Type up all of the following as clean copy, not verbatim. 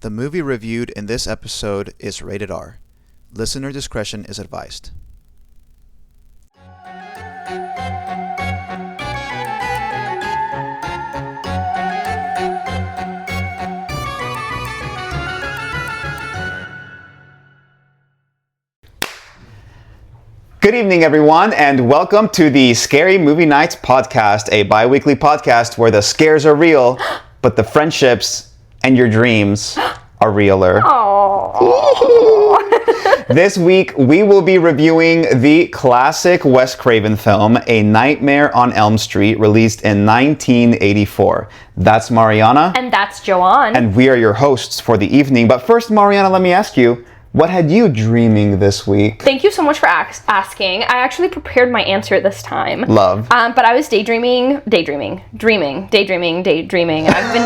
The movie reviewed in this episode is rated R. Listener discretion is advised. Good evening, everyone, and welcome to the Scary Movie Nights podcast, a bi-weekly podcast where the scares are real, but the friendships and your dreams are realer. This week, we will be reviewing the classic Wes Craven film, A Nightmare on Elm Street, released in 1984. That's Mariana. And that's Joan. And we are your hosts for the evening. But first, Mariana, let me ask you, what had you dreaming this week? Thank you so much for asking. I actually prepared my answer this time. Love. But I was dreaming. I've been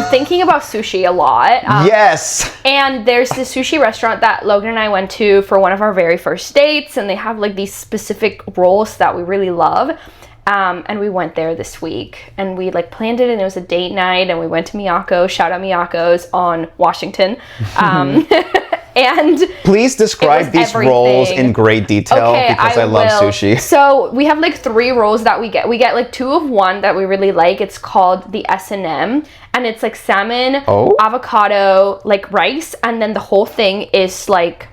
thinking about sushi a lot. Yes! And there's this sushi restaurant that Logan and I went to for one of our very first dates, and they have like these specific rolls that we really love. And we went there this week, and we like planned it, and it was a date night, and we went to Miyako. Shout out Miyako's on Washington. And please describe these rolls in great detail, because I love sushi. So we have like 3 rolls that we get. We get like 2 of one that we really like. It's called the S&M, and it's like salmon, avocado, like rice, and then the whole thing is like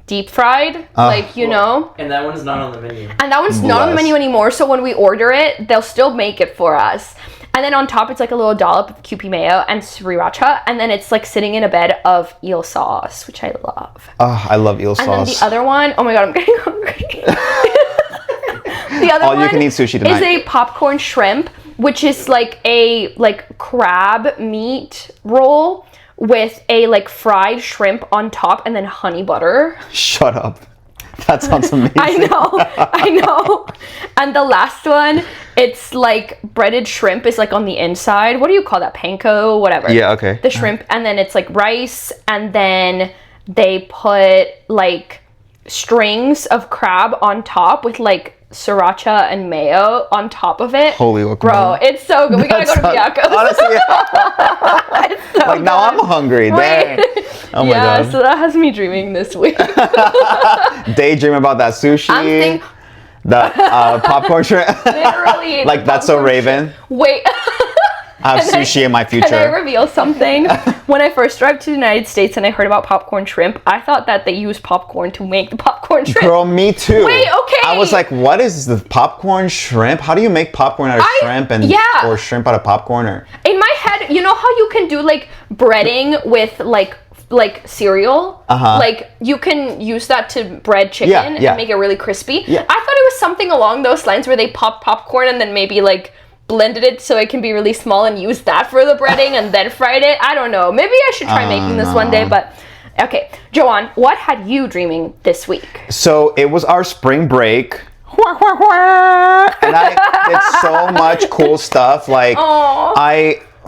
deep fried, know. And that one's not on the menu. And that one's not on the menu anymore, so when we order it, they'll still make it for us. And then on top, it's like a little dollop of Kewpie mayo and sriracha. And then it's like sitting in a bed of eel sauce, which I love. Oh, I love eel sauce. And then the other one, oh my God, I'm getting hungry. The other one, all you can eat sushi tonight, is a popcorn shrimp, which is like a crab meat roll with a like fried shrimp on top and then honey butter. Shut up. That sounds amazing. I know. And the last one, it's like breaded shrimp is like on the inside. What do you call that? Panko, whatever. Yeah, okay. The shrimp, and then it's like rice, and then they put like strings of crab on top with like sriracha and mayo on top of it. Holy guacamole. Bro, it's so good. We gotta go to Miyako's. Honestly, it's so like, now I'm hungry. Dang. Oh my God. Yeah, so that has me dreaming this week. Daydream about that sushi. That popcorn shrimp. Literally. Like, that's so Raven. Wait. I have sushi in my future. Can I reveal something? When I first arrived to the United States and I heard about popcorn shrimp, I thought that they used popcorn to make the popcorn shrimp. Girl, me too. Wait, okay. I was like, what is the popcorn shrimp? How do you make popcorn out of shrimp or shrimp out of popcorn? Or in my head, you know how you can do like breading with like cereal? Like you can use that to bread chicken and make it really crispy. Yeah. I thought it was something along those lines where they pop popcorn and then maybe like blended it so it can be really small and use that for the breading and then fried it. I don't know. Maybe I should try making this one day, but okay. Joan, what had you dreaming this week? So it was our spring break. And I did so much cool stuff. Like,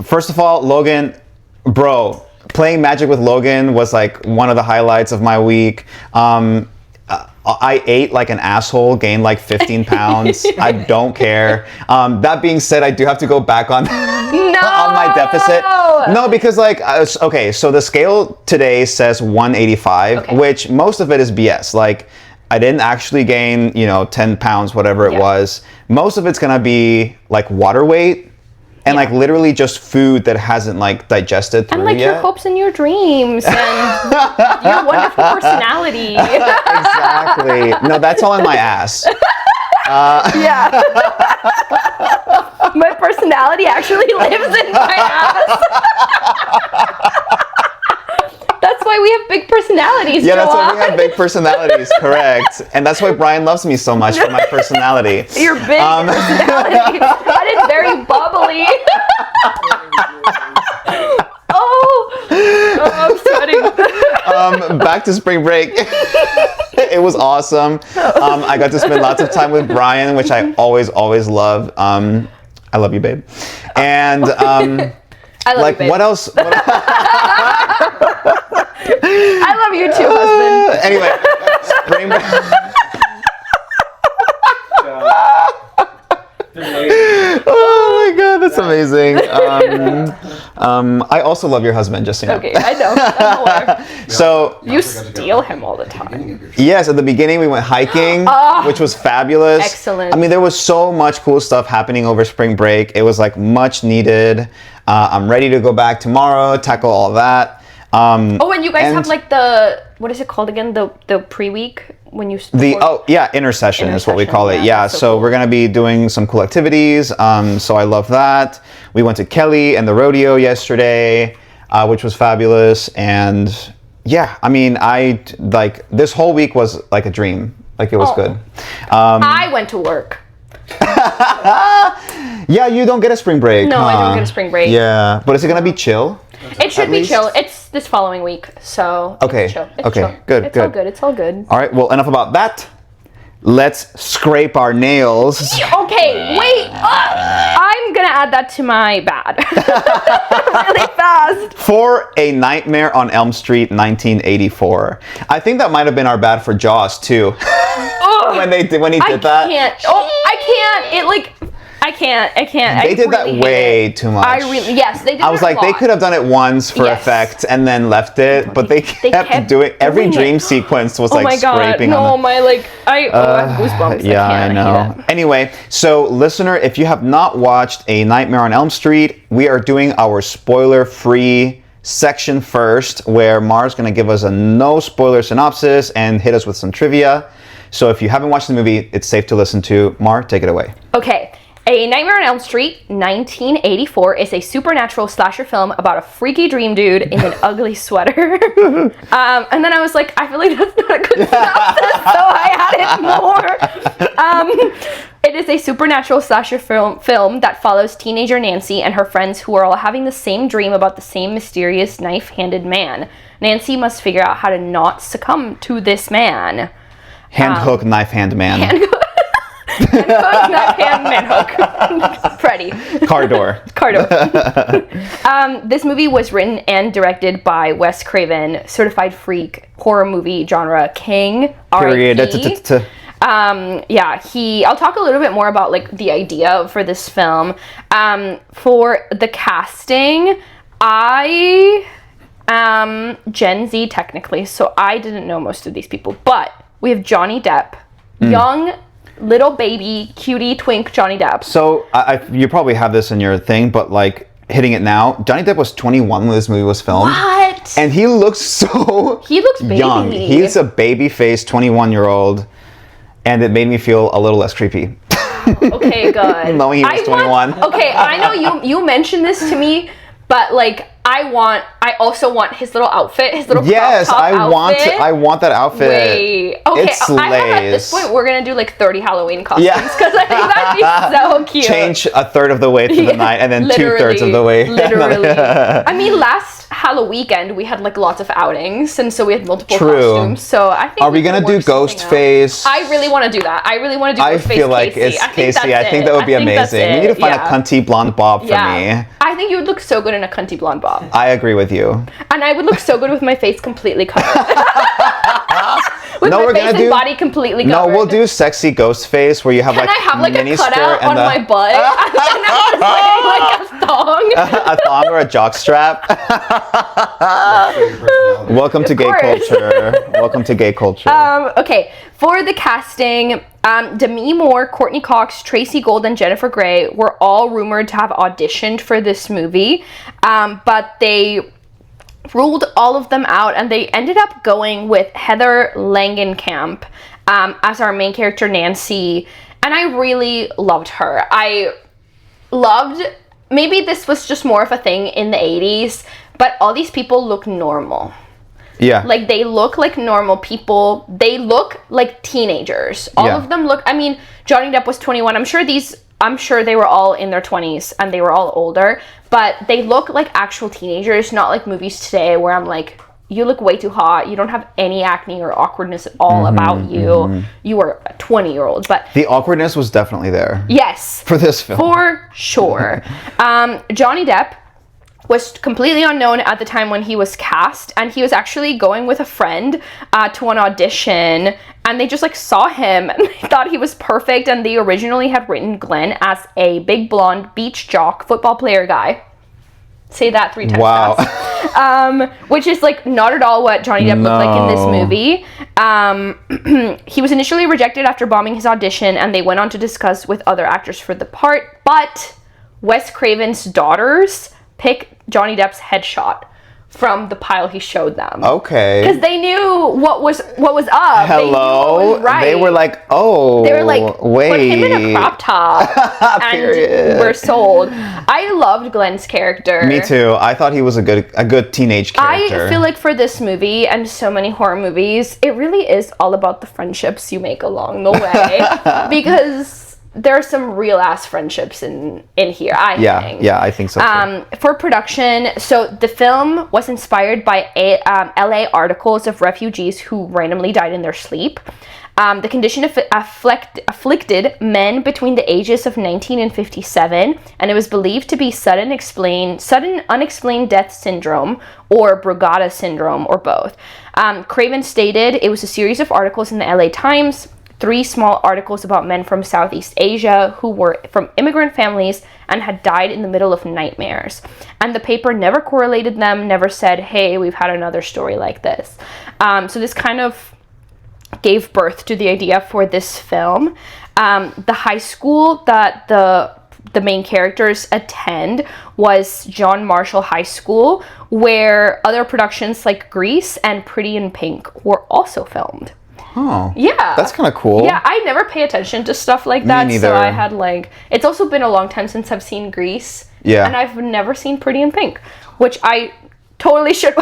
first of all, Logan, bro, playing Magic with Logan was like one of the highlights of my week. I ate like an asshole, gained like 15 pounds. I don't care. That being said, I do have to go back on on my deficit. No, because like, okay, so the scale today says 185, which most of it is BS. Like, I didn't actually gain, 10 pounds, whatever it was. Most of it's gonna be like water weight. And like literally just food that hasn't like digested through and like yet. Your hopes and your dreams and your wonderful personality. Exactly. No, that's all in my ass. Yeah. My personality actually lives in my ass. That's why we have big personalities, Yeah, that's why we have big personalities, correct. And that's why Brian loves me so much, for my personality. Your big personality. That is very bubbly. I'm sweating. Back to spring break. It was awesome. I got to spend lots of time with Brian, which I always love. I love you, babe. And I love like, you, babe. what else? I love you too, husband. Anyway, spring break. Oh my God, that's amazing. I also love your husband, just so you know. Okay, I know. I'm aware. So You steal him all the time. yes, at the beginning we went hiking, which was fabulous. Excellent. I mean, there was so much cool stuff happening over spring break. It was like much needed. I'm ready to go back tomorrow, tackle all that. Oh, and you guys have like the, what is it called again? The pre-week when you intercession is what we call it. Yeah, Yeah, that's so so cool. we're gonna be doing some cool activities. So I love that. We went to Kelly and the rodeo yesterday, which was fabulous. And yeah, I mean, this whole week was like a dream. Like it was good. I went to work. Yeah, you don't get a spring break. No, I huh? don't get a spring break. Yeah, but is it gonna be chill? It should At be least? chill. It's this following week, so Okay, it's chill. It's okay, chill. good, It's good. all good. It's all good. All right, well, enough about that. Let's scrape our nails. Okay, wait. I'm gonna add that to my bad. Really fast. For A Nightmare on Elm Street 1984. I think that might have been our bad for Jaws too. when he did that. I can't. Oh, I can't. It like. I can't. They did that way too much. Yes, they did. I was like, they could have done it once for Yes. effect and then left it, but they kept doing every doing dream it. sequence was Oh like my god! scraping No, on the. my like, I have goosebumps. Yeah, I hate know. it. Anyway, so listener, if you have not watched A Nightmare on Elm Street, we are doing our spoiler-free section first, where Mar's going to give us a no spoiler synopsis and hit us with some trivia. So if you haven't watched the movie, it's safe to listen to. Mar, take it away. Okay. A Nightmare on Elm Street, 1984, is a supernatural slasher film about a freaky dream dude in an ugly sweater. And then I was like, I feel like that's not a good synopsis, so I added more. It is a supernatural slasher film that follows teenager Nancy and her friends who are all having the same dream about the same mysterious knife-handed man. Nancy must figure out how to not succumb to this man. Hand hook, knife hand man. Hand hook, knife hand, man hook. Freddy. Car door. Car door. This movie was written and directed by Wes Craven, certified freak, horror movie genre king. Period. R.I.P. I'll talk a little bit more about like the idea for this film. For the casting, I am Gen Z technically, so I didn't know most of these people, but we have Johnny Depp, young little baby cutie twink Johnny Depp. So you probably have this in your thing, but like hitting it now, Johnny Depp was 21 when this movie was filmed. What? And he looks baby. young. He's a baby-faced 21-year-old, and it made me feel a little less creepy. Okay, good. Knowing he was 21. Okay, I know you mentioned this to me, but like I also want his little outfit, his little Yes, crop top outfit. I want that outfit. Wait. Okay, It slays. I hope at this point we're gonna do like 30 Halloween costumes because I think that'd be so cute. Change a third of the way through the night and then Literally, 2/3 of the way. Literally. I mean, last Halloween weekend we had like lots of outings, and so we had multiple True. costumes. So I think Are we gonna do Ghostface? I really want to do that. I really want to do I Ghostface feel like Casey. it's Casey. I think that would be amazing. We need to find a cunty blonde bob for me. I think you would look so good in a cunty blonde bob. I agree with you. And I would look so good with my face completely covered. With No, my we're face gonna and do- body completely No, covered. we'll do sexy ghost face where you have Can I have like a mini cutout skirt on and my butt? And then I'm just wearing like a thong. a thong or a jock strap. Welcome to gay course. culture. Welcome to gay culture. Okay, for the casting, Demi Moore, Courtney Cox, Tracy Gold, and Jennifer Grey were all rumored to have auditioned for this movie, but they ruled all of them out, and they ended up going with Heather Langenkamp as our main character, Nancy, and I really loved her. Maybe this was just more of a thing in the 80s, but all these people look normal. Yeah. Like, they look like normal people. They look like teenagers. All of them look, I mean, Johnny Depp was 21. I'm sure they were all in their 20s and they were all older, but they look like actual teenagers, not like movies today where I'm like, you look way too hot. You don't have any acne or awkwardness at all about you. You are a 20-year-old, but The awkwardness was definitely there. yes. For this film. For sure. Johnny Depp was completely unknown at the time when he was cast, and he was actually going with a friend to an audition, and they just like saw him and they thought he was perfect, and they originally had written Glenn as a big blonde beach jock football player guy. Say that 3 times Wow. fast. Which is like not at all what Johnny Depp looked like in this movie. He was initially rejected after bombing his audition, and they went on to discuss with other actors for the part. But Wes Craven's daughters picked Johnny Depp's headshot from the pile he showed them. Okay. Because they knew what was up. Hello. They knew what was right. They were like, oh. They were like, wait. put him in a crop top, and we're sold. I loved Glenn's character. Me too. I thought he was a good teenage character. I feel like for this movie and so many horror movies, it really is all about the friendships you make along the way. Because there are some real ass friendships in here, I think. Yeah, I think so too. For production, so the film was inspired by LA articles of refugees who randomly died in their sleep. The condition afflicted men between the ages of 19 and 57, and it was believed to be sudden unexplained death syndrome or Brugada syndrome, or both. Craven stated it was a series of articles in the LA Times, 3 small articles about men from Southeast Asia who were from immigrant families and had died in the middle of nightmares. And the paper never correlated them, never said, hey, we've had another story like this. So this kind of gave birth to the idea for this film. The high school that the main characters attend was John Marshall High School, where other productions like Grease and Pretty in Pink were also filmed. Oh. Yeah. That's kind of cool. Yeah, I never pay attention to stuff like that. Me neither. So I had it's also been a long time since I've seen Grease. Yeah. And I've never seen Pretty in Pink, which I totally should.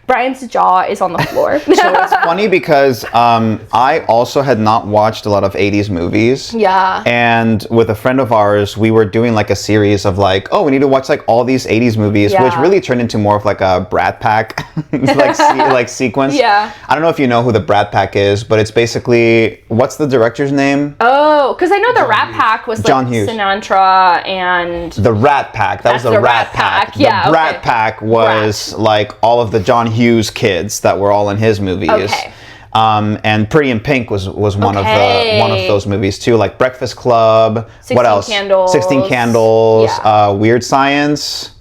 Brian's jaw is on the floor. So it's funny because I also had not watched a lot of 80s movies. Yeah. And with a friend of ours, we were doing like a series of like, oh, we need to watch like all these 80s movies, which really turned into more of like a Brat Pack like sequence. Yeah. I don't know if you know who the Brat Pack is, but it's basically, what's the director's name? Oh, because I know the Rat Pack was like John Hughes. Sinatra and... The Rat Pack. That was the Rat Pack. Yeah, the Brat Pack was like all of the John Hughes kids that were all in his movies. Okay. And Pretty in Pink was one of those movies too, like Breakfast Club. 16 what else? Candles. 16 Candles. Yeah. Weird Science.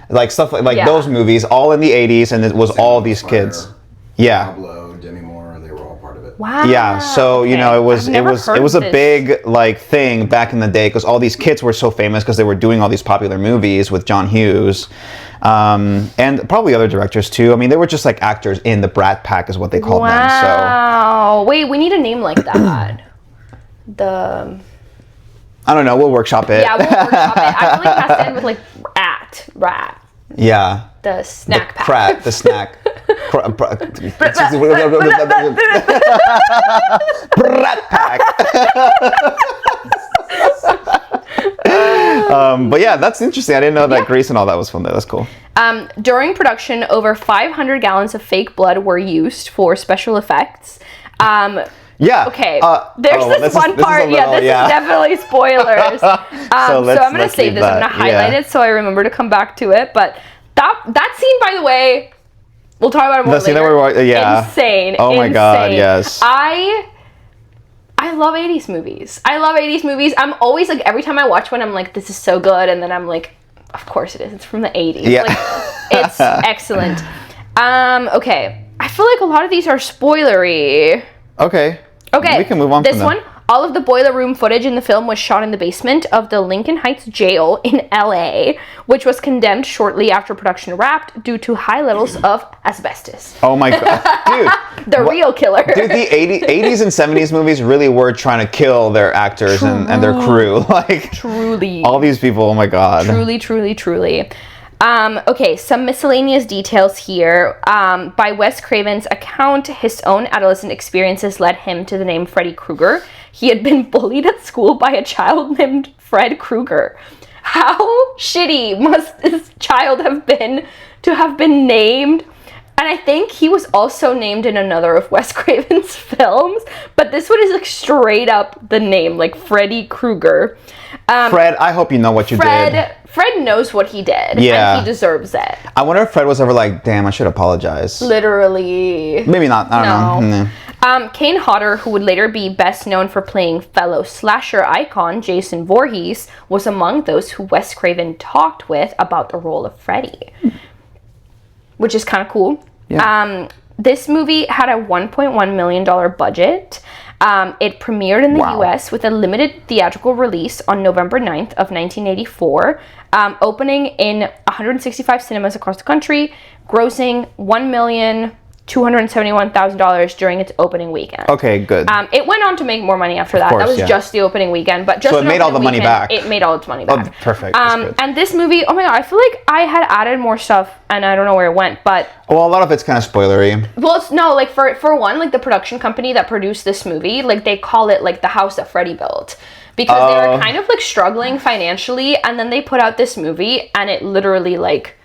Like stuff like Yeah. those movies, all in the 80s, and it was all these kids. Yeah. Pablo, Demi Moore, they were all part of it. Wow. Yeah, so you know, it was a big like thing back in the day because all these kids were so famous because they were doing all these popular movies with John Hughes, and probably other directors too. I mean, they were just like actors in the Brat Pack is what they called them. So Wow. Wait, we need a name like that. I don't know. We'll workshop it. Yeah, we'll workshop it. I feel like it has to end with like rat. Yeah. The snack pack. Crat, the snack. Brat Pack. But yeah, that's interesting. I didn't know that Grease and all that was from there. That's cool. During production, over 500 gallons of fake blood were used for special effects. Yeah. Okay. There's this one part. This is definitely spoilers. So I'm gonna save this. I'm gonna highlight it so I remember to come back to it. But that scene, by the way, we'll talk about it more later. Insane. Oh my god. Yes. I love 80s movies. I'm always like, every time I watch one, I'm like, this is so good, and then I'm like, of course it is. It's from the 80s. Yeah. Like, it's excellent. Okay. I feel like a lot of these are spoilery. Okay. We can move on this from that. one, all of the boiler room footage in the film was shot in the basement of the Lincoln Heights jail in LA, which was condemned shortly after production wrapped due to high levels of asbestos. Oh my god. Dude. The real killer. Dude, the 80s and 70s movies really were trying to kill their actors and their crew. Like, truly. All these people, oh my god. Truly. Okay, some miscellaneous details here. By Wes Craven's account, his own adolescent experiences led him to the name Freddy Krueger. He had been bullied at school by a child named Fred Krueger. How shitty must this child have been to have been named? And I think he was also named in another of Wes Craven's films, but this one is like straight up the name, like Freddy Krueger. Fred, I hope you know what you did. Fred knows what he did, Yeah. and he deserves it. I wonder if Fred was ever like, damn, I should apologize. Literally. Maybe not. I don't know. Kane Hodder, who would later be best known for playing fellow slasher icon Jason Voorhees, was among those who Wes Craven talked with about the role of Freddy, which is kind of cool. Yeah. This movie had a $1.1 million budget. It premiered in the US with a limited theatrical release on November 9th of 1984, opening in 165 cinemas across the country, grossing $1,271,000 during its opening weekend. Okay, good. It went on to make more money after that. course, That was yeah. just the opening weekend, but just So it an made all opening the money weekend, back. It made all its money back. Oh, perfect. That's good. And this movie, oh my god, I feel like I had added more stuff, and I don't know where it went, but Well, a lot of it's kind of spoilery. well, it's no, like for one, like the production company that produced this movie, like they call it like the house that Freddy built. Because they were kind of like struggling financially, and then they put out this movie and it literally like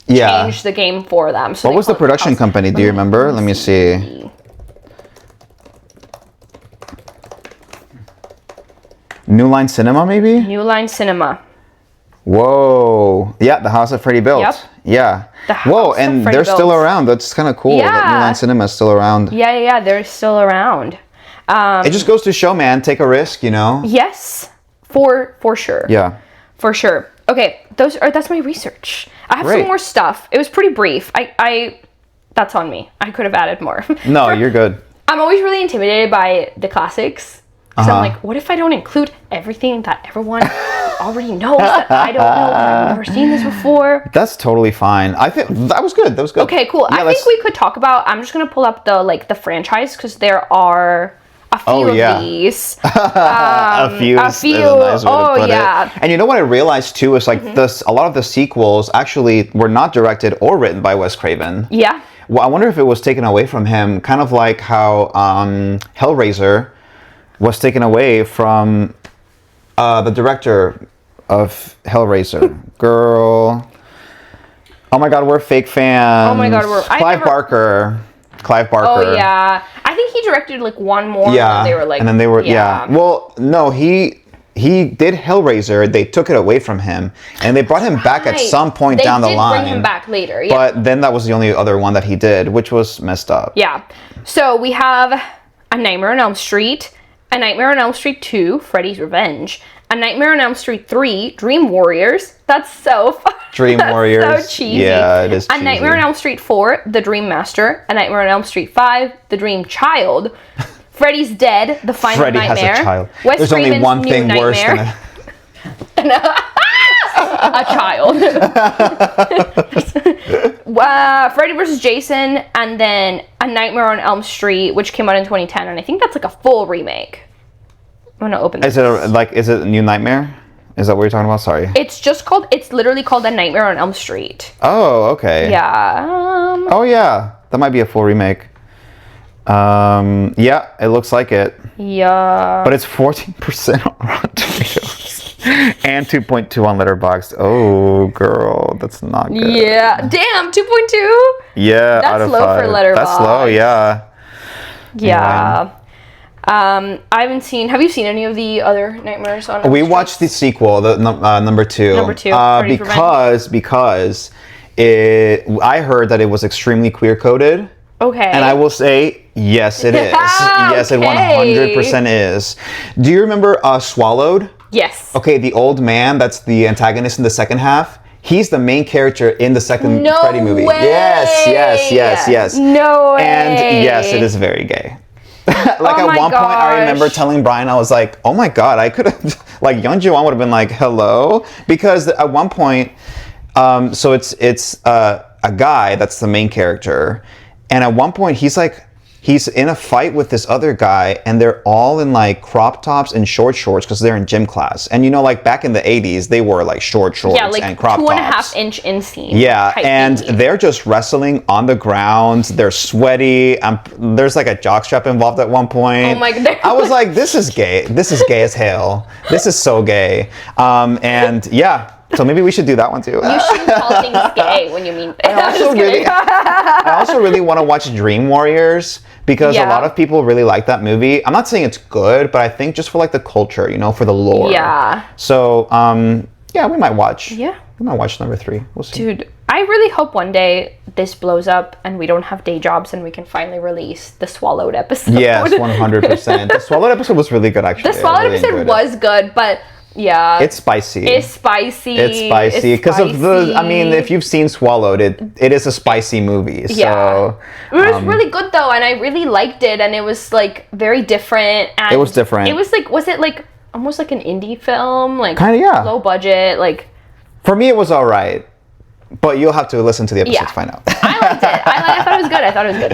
changed the game for them. So What was the production company? Do you remember? Let me see. New Line Cinema, maybe? New Line Cinema. Whoa. Yeah, the house that Freddy built. Yep. Yeah. The Whoa, house and that they're Freddy still built. around. That's kind of cool that New Yeah. Line Cinema is still around. Yeah, they're still around. It just goes to show, man, take a risk, you know? Yes, for sure. Yeah. For sure. Okay, that's my research. I have Great. some more stuff. It was pretty brief. I that's on me. I could have added more. No, you're good. I'm always really intimidated by the classics. So I'm like, what if I don't include everything that everyone already knows that I don't know? I've never seen this before. That's totally fine. I think that was good. That was good. Okay, cool. Yeah, I think we could talk about. I'm just gonna pull up the franchise because there are a few of these. A few. A is few. a nice way to Oh, put yeah. it. And you know what I realized too is like this. A lot of the sequels actually were not directed or written by Wes Craven. Yeah. Well, I wonder if it was taken away from him, kind of like how Hellraiser was taken away from the director of Hellraiser. Girl. Oh my god, we're fake fans. Oh my God, Clive Barker. Oh yeah. I think he directed like one more. Yeah. And they were like. And then they were, yeah. Well, no, he did Hellraiser. They took it away from him. And they brought him back at Right. some point They down the did line. bring him back later. Yeah. But then that was the only other one that he did, which was messed up. Yeah. So we have A Nightmare on Elm Street, A Nightmare on Elm Street 2, Freddy's Revenge, A Nightmare on Elm Street 3, Dream Warriors. That's so fun. Dream Warriors. So cheesy. Yeah, it is cheesy. A Nightmare on Elm Street 4, The Dream Master, A Nightmare on Elm Street 5, The Dream Child, Freddy's Dead, The Final Freddy Nightmare. has a child. Wes There's only Craven's one New thing worse than Nightmare. a... A child. Freddy vs. Jason, and then A Nightmare on Elm Street, which came out in 2010, and I think that's like a full remake. I'm gonna open this. Is it a New Nightmare? Is that what you're talking about? Sorry. It's literally called A Nightmare on Elm Street. Oh, okay. Yeah. Oh, yeah. That might be a full remake. Yeah, it looks like it. Yeah. But it's 14% on Rotten Tomatoes. And 2.2 on Letterboxd. Oh, girl. That's not good. Yeah. Damn, 2.2? Yeah, That's out of low 5. for Letterboxd. That's low, yeah. Yeah. I haven't seen. Have you seen any of the other Nightmares on Elm We Street? watched the sequel, the number 2. Number 2, Freddy's because I heard that it was extremely queer coded. Okay. And I will say, yes, it is. Yes, it Okay. 100% is. Do you remember Swallowed? Yes. Okay, the old man that's the antagonist in the second half. He's the main character in the second No Freddy movie. way. Yes. No way. And yes, it is very gay. Like Oh at my one point, I remember gosh. telling Brian, I was like, "Oh my god, I could have." Like Young Ji-won would have been like, "Hello," because at one point, so it's a guy that's the main character, and at one point he's in a fight with this other guy, and they're all in like crop tops and short shorts because they're in gym class, and you know, like back in the 80s, they wore like short shorts Yeah, like and crop 2.5 tops. inch inseam. Yeah, type and thingy. they're just wrestling on the ground. They're sweaty. There's like a jockstrap involved at one point. Oh my God. I was like, this is gay. This is gay as hell. This is so gay. And yeah, so maybe we should do that one too. You shouldn't call things gay when you mean. I also really want to watch Dream Warriors because a lot of people really like that movie. I'm not saying it's good, but I think just for like the culture, you know, for the lore. Yeah. So, yeah, we might watch. Yeah. We might watch number 3. We'll see. Dude, I really hope one day this blows up and we don't have day jobs and we can finally release the Swallowed episode. Yes, 100%. The Swallowed episode was really good, actually. The Swallowed episode was good, but yeah. It's spicy. It's spicy. It's spicy. Because of the, I mean, if you've seen Swallowed, it is a spicy movie. Yeah. So, it was really good though, and I really liked it, and it was like very different. And it was different. It was like, was it like almost like an indie film? Like, kind of, yeah. Low budget, like. For me, it was all right. But you'll have to listen to the episode to find out. I liked it. I thought it was good.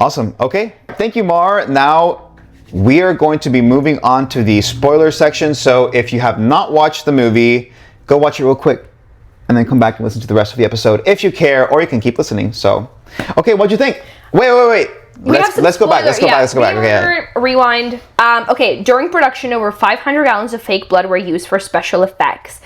Awesome. Okay. Thank you, Mar. Now, we are going to be moving on to the spoiler section. So if you have not watched the movie, go watch it real quick and then come back and listen to the rest of the episode if you care, or you can keep listening. So, okay, what'd you think? Wait. Let's go back. Okay. Rewind. Okay, during production, over 500 gallons of fake blood were used for special effects.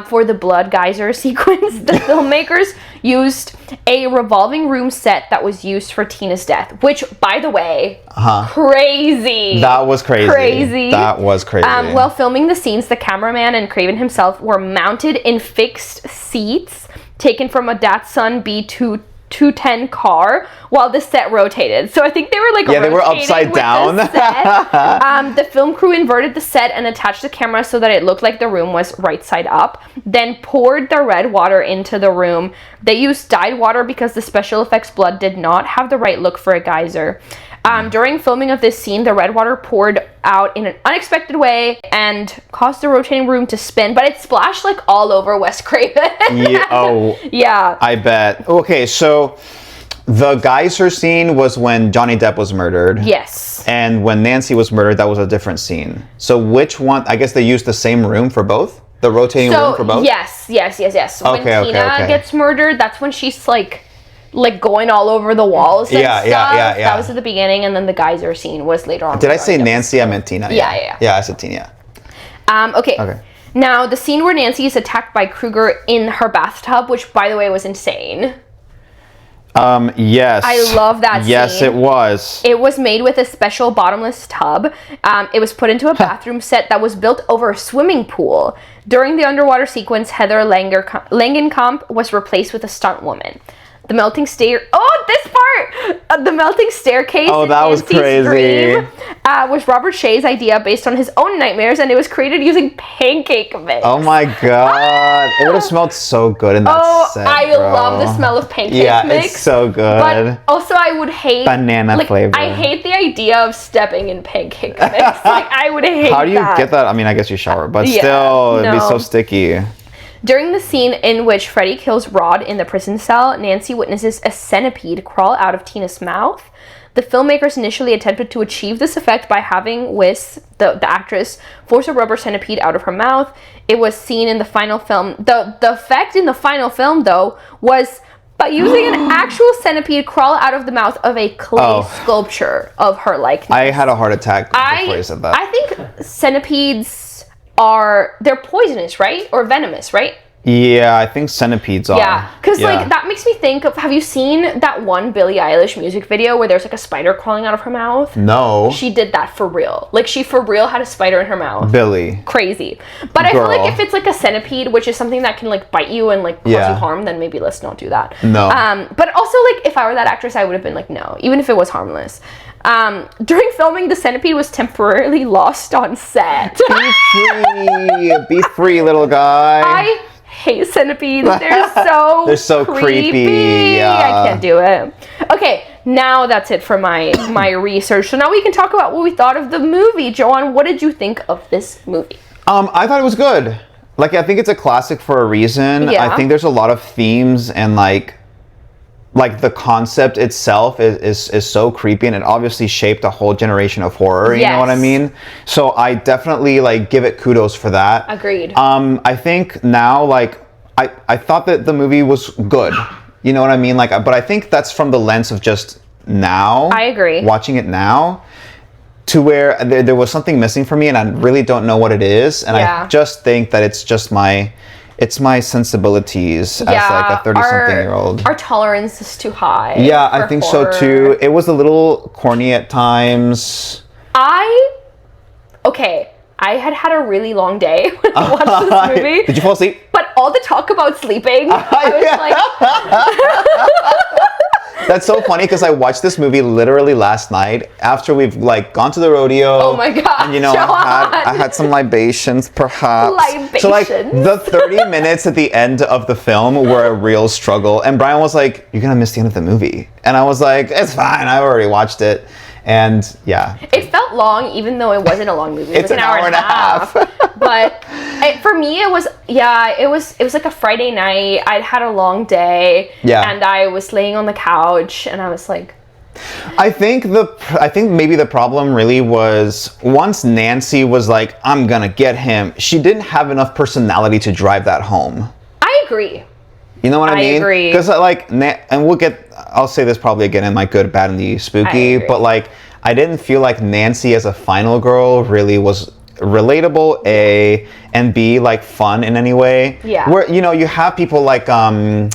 For the blood geyser sequence, the filmmakers used a revolving room set that was used for Tina's death, which, by the way, crazy. That was crazy. That was crazy. While filming the scenes, the cameraman and Craven himself were mounted in fixed seats taken from a Datsun B210 car while the set rotated. So I think they were like they were upside down. The film crew inverted the set and attached the camera so that it looked like the room was right side up, then poured the red water into the room. They used dyed water because the special effects blood did not have the right look for a geyser. During filming of this scene, the red water poured out in an unexpected way and caused the rotating room to spin, but it splashed like all over Wes Craven. Yeah. I bet. Okay, so the geyser scene was when Johnny Depp was murdered. Yes. And when Nancy was murdered, that was a different scene. So which one? I guess they used the same room for both? The rotating room for both? Yes. When Tina gets murdered, that's when she's like going all over the walls and stuff. Yeah. That was at the beginning, and then the geyser scene was later on. Did I say Nancy? I meant Tina. Yeah, I said Tina. Okay. Now, the scene where Nancy is attacked by Kruger in her bathtub, which, by the way, was insane. Yes. I love that scene. Yes, it was. It was made with a special bottomless tub. It was put into a bathroom set that was built over a swimming pool. During the underwater sequence, Heather Langenkamp was replaced with a stunt woman. The melting staircase. Oh, that was crazy. Was Robert Shea's idea based on his own nightmares, and it was created using pancake mix. Oh my god! It would have smelled so good in that set. I love the smell of pancake mix. Yeah, it's so good. But also, I would hate banana flavor. I hate the idea of stepping in pancake mix. I would hate. How do you get that? I mean, I guess you shower, but still, it'd be so sticky. During the scene in which Freddy kills Rod in the prison cell, Nancy witnesses a centipede crawl out of Tina's mouth. The filmmakers initially attempted to achieve this effect by having Wiss, the actress, force a rubber centipede out of her mouth. It was seen in the final film. The effect in the final film, though, was by using an actual centipede crawl out of the mouth of a clay sculpture of her likeness. I had a heart attack before you said that. I think centipedes they're poisonous, right? Or venomous, right? Yeah, I think centipedes are. Yeah, because like that makes me think of, have you seen that one Billie Eilish music video where there's like a spider crawling out of her mouth? No. She did that for real. Like she for real had a spider in her mouth. Billie. Crazy. But I feel like if it's like a centipede, which is something that can like bite you and like cause you harm, then maybe let's not do that. No. But also like if I were that actress, I would have been like, no, even if it was harmless. During filming, the centipede was temporarily lost on set. Be free. Be free, little guy. I hate centipedes. They're so creepy. Yeah. I can't do it. Okay, now that's it for my research. So now we can talk about what we thought of the movie. Joanne, what did you think of this movie? I thought it was good. Like, I think it's a classic for a reason. Yeah. I think there's a lot of themes and like the concept itself is so creepy, and it obviously shaped a whole generation of horror. You know what I mean? So I definitely like give it kudos for that. Agreed. I think now like I thought that the movie was good. You know what I mean? Like, but I think that's from the lens of just now. I agree. Watching it now, to where there was something missing for me, and I really don't know what it is. And I just think that it's just my sensibilities as like a 30-something-year-old. Our tolerance is too high. Yeah, I think horror. so too. It was a little corny at times. I had a really long day when I watched this movie. Did you fall asleep? But all the talk about sleeping, I was like... That's so funny because I watched this movie literally last night after we've like gone to the rodeo. Oh my god! And I had some libations, perhaps. Libations. So like the 30 minutes at the end of the film were a real struggle, and Brian was like, "You're gonna miss the end of the movie," and I was like, "It's fine. I've already watched it." And yeah, it felt long, even though it wasn't a long movie. It was an hour and a half. But for me, it was like a Friday night. I'd had a long day, and I was laying on the couch, and I was like, I think maybe the problem really was once Nancy was like, "I'm gonna get him," she didn't have enough personality to drive that home. I agree. You know what I mean? I agree. Because and I'll say this probably again in my good, bad, and the spooky, but like I didn't feel like Nancy as a final girl really was relatable, A, and B, like fun in any way. Yeah. Where you have people like in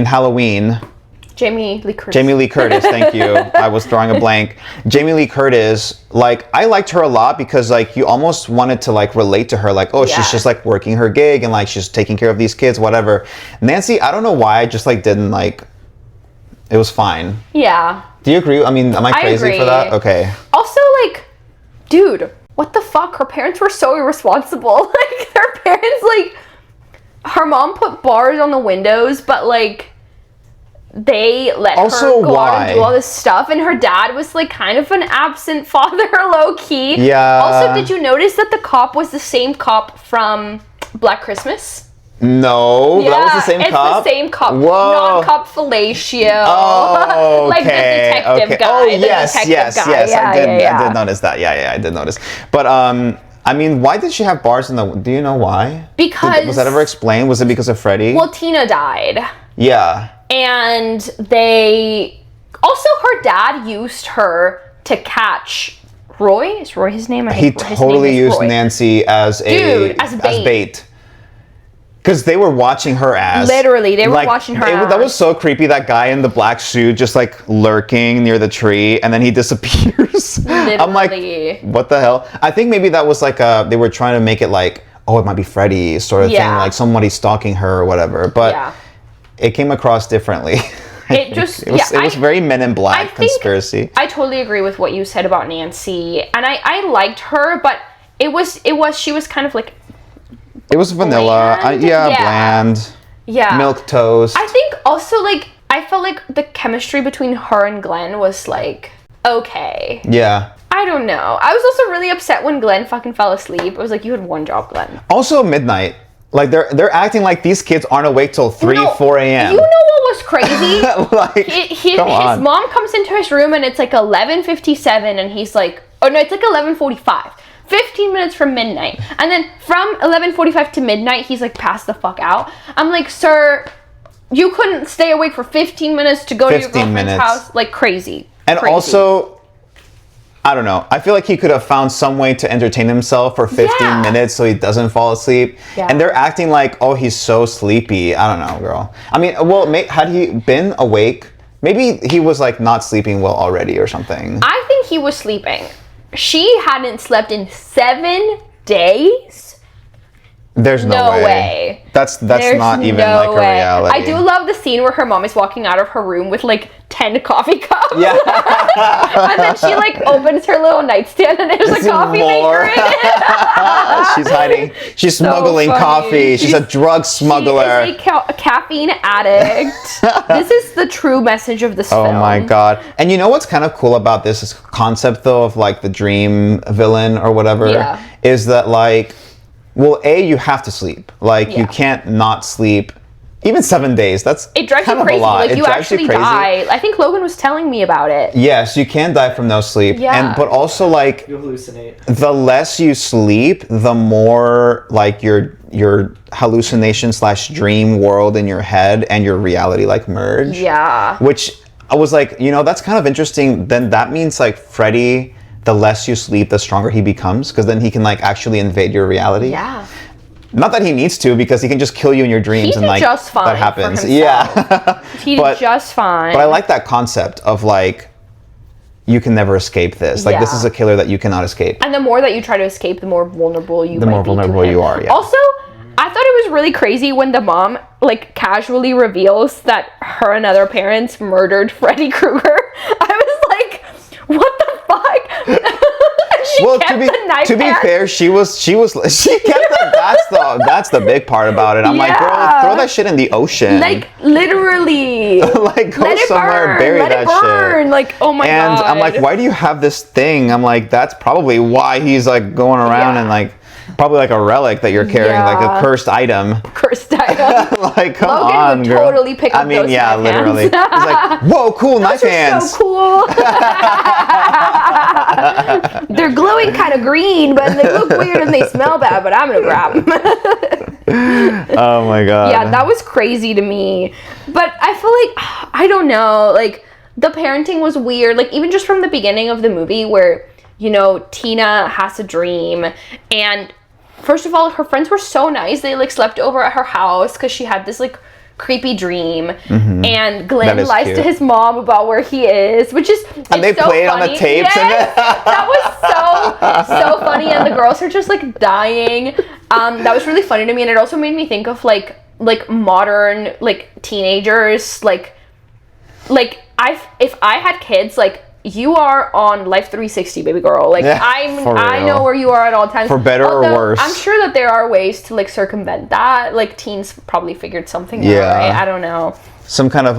Halloween. Jamie Lee Curtis. Jamie Lee Curtis, thank you. I was drawing a blank. Jamie Lee Curtis, like, I liked her a lot because, like, you almost wanted to, like, relate to her. Like, oh, she's just, like, working her gig and, like, she's taking care of these kids, whatever. Nancy, I don't know why, I just, like, didn't, like, it was fine. Yeah. Do you agree? I mean, am I crazy for that? Okay. Also, like, dude, what the fuck? Her parents were so irresponsible. Like, her parents, like, her mom put bars on the windows, but, like, they let her go out and do all this stuff, and her dad was like kind of an absent father, low key. Yeah. Also, did you notice that the cop was the same cop from Black Christmas? No, yeah, that was the same cop? It's the same cop. Whoa. Non-cop fellatio. Oh, okay. Like the detective guy. Oh, yes. Yeah, I did notice that. Yeah, I did notice. But, I mean, why did she have bars in the... Do you know why? Because... Was that ever explained? Was it because of Freddie? Well, Tina died. Yeah. And they... Also, her dad used her to catch Roy. Is Roy his name? He totally used Roy. Nancy as bait. Because they were watching her ass. Literally, they were watching her ass. That was so creepy, that guy in the black suit just like lurking near the tree, and then he disappears. Literally. I'm like, what the hell? I think maybe that was like they were trying to make it like, oh, it might be Freddie sort of thing, like somebody stalking her or whatever. But it came across differently. It was very Men in Black conspiracy. I totally agree with what you said about Nancy, and I liked her, but she was kind of like... It was vanilla. Bland. Yeah. Milk toast. I think also, like, I felt like the chemistry between her and Glenn was, like, okay. Yeah. I don't know. I was also really upset when Glenn fucking fell asleep. I was like, you had one job, Glenn. Also, midnight. Like, they're acting like these kids aren't awake till 4 a.m. You know what was crazy? Like, his mom comes into his room and it's, like, 11:57, and he's like, oh, no, it's, like, 11:45. 15 minutes from midnight. And then from 11:45 to midnight, he's like, passed the fuck out. I'm like, sir, you couldn't stay awake for 15 minutes to go to your girlfriend's house? Like, crazy. And also, I don't know. I feel like he could have found some way to entertain himself for 15 minutes so he doesn't fall asleep. Yeah. And they're acting like, oh, he's so sleepy. I don't know, girl. I mean, well, had he been awake, maybe he was like not sleeping well already or something. I think he was sleeping. She hadn't slept in 7 days. There's no way. That's not even like a reality. I do love the scene where her mom is walking out of her room with like 10 coffee cups. Yeah. And then she like opens her little nightstand and there's a coffee maker in it. She's hiding. She's smuggling coffee. She's a drug smuggler. She is a caffeine addict. This is the true message of this film. Oh my god. And you know what's kind of cool about this concept though of like the dream villain or whatever is that like, well, A, you have to sleep. Like, you can't not sleep. Even 7 days, it drives you crazy. Like, you actually die. I think Logan was telling me about it. Yes, you can die from no sleep. Yeah. But also, like, you hallucinate. The less you sleep, the more, like, your hallucination/dream world in your head and your reality, like, merge. Yeah. Which, I was like, that's kind of interesting. Then that means, like, Freddie... the less you sleep, the stronger he becomes, because then he can like actually invade your reality. Yeah. Not that he needs to, because he can just kill you in your dreams, and like just fine that happens. For himself. He did just fine. But I like that concept of like you can never escape this. Like, this Yeah. is a killer that you cannot escape. And the more that you try to escape, the more vulnerable you The might more be to vulnerable him. you are, yeah. Also, I thought it was really crazy when the mom, like, casually reveals that her and other parents murdered Freddy Krueger. I was like, what the fuck? She kept the knife to be hand. fair, she kept that. That's the big part about it. I'm like, girl, Yeah. throw that shit in the ocean. Like, literally. Like, go Let it somewhere, burn. bury Let that it burn. shit. Like, oh my And god. I'm like, why do you have this thing? I'm like, that's probably why he's like going around Yeah. and like, probably like a relic that you're carrying, like a Yeah. cursed item. Cursed item. Like, come Logan on, would girl. totally pick up those yeah, knife literally. hands. He's like, whoa, cool knife Those are hands. so cool. They're glowing kind of green, but they look weird and they smell bad, but I'm gonna grab them. Oh my god. Yeah, that was crazy to me. But I feel like, I don't know, like, the parenting was weird. Like, even just from the beginning of the movie where, you know, Tina has a dream, and first of all, her friends were so nice. They, like, slept over at her house because she had this, like, creepy dream. And Glenn is lies cute. to his mom about where he is, which is And they so play it on the funny. tapes and Yes, that was so funny, and the girls are just, like, dying. That was really funny to me, and it also made me think of, like modern, like, teenagers, like if I had kids, like, you are on Life 360, baby girl. Like, Yeah, I for real. know where you are at all times. For better or Although, worse. I'm sure that there are ways to, like, circumvent that. Like, teens probably figured something out, Yeah. right? I don't know. Some kind of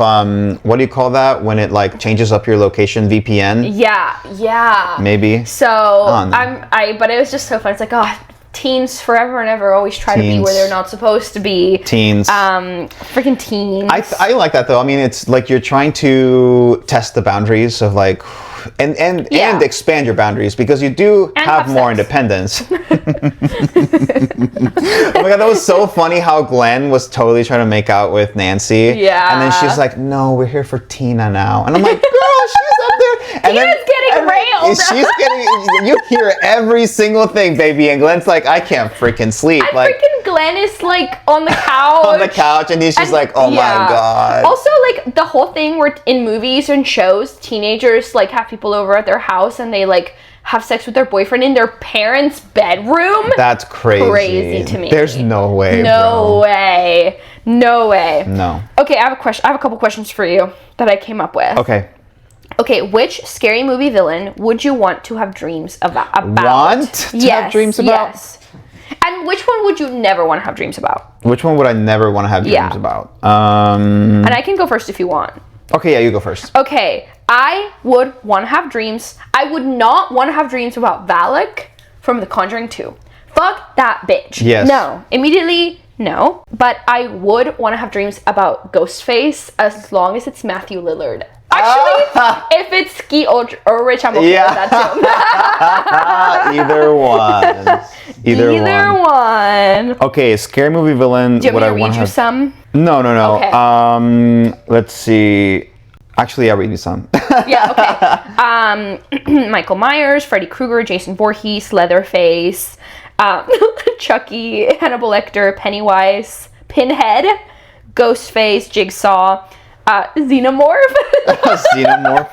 what do you call that when it like changes up your location? VPN, Yeah. maybe. So no. but it was just so fun. It's like, oh, teens forever and ever always try to be where they're not supposed to be. Teens. Freaking teens. I like that though. I mean, it's like you're trying to test the boundaries of like, and Yeah. expand your boundaries because you do And have have more sex. independence. Oh my god, that was so funny how Glenn was totally trying to make out with Nancy. Yeah. And then she's like, "No, we're here for Tina now." And I'm like, "Girl, she's up there." And Tina's getting railed. She's getting. You hear every single thing, baby. And Glenn's like, "I can't freaking sleep." And like freaking Glenn is, like, on the couch. on the couch, and he's just like, "Oh my god." Also, like, the whole thing where in movies and shows, teenagers, like, have people over at their house and they, like, have sex with their boyfriend in their parents' bedroom. That's crazy. Crazy to me. There's no way. No way. No way. No. Okay, I have a question. I have a couple questions for you that I came up with. Okay. Okay, which scary movie villain would you want to have dreams about? Want to have dreams about? Yes. And which one would you never want to have dreams about? Which one would I never want to have dreams Yeah. about? And I can go first if you want. Okay, yeah, you go first. Okay, I would want to have dreams. I would not want to have dreams about Valak from The Conjuring 2. Fuck that bitch. Yes. No. Immediately, no. But I would want to have dreams about Ghostface as long as it's Matthew Lillard. Actually, if it's Skeet Ulrich, I'm okay with that too. Either one. Either one. one. Okay, scary movie villain. Do you would want I me to want read to you have? some? No. Okay. Let's see. Actually, I'll read you some. Yeah, okay. Michael Myers, Freddy Krueger, Jason Voorhees, Leatherface, Chucky, Hannibal Lecter, Pennywise, Pinhead, Ghostface, Jigsaw, Xenomorph, Xenomorph.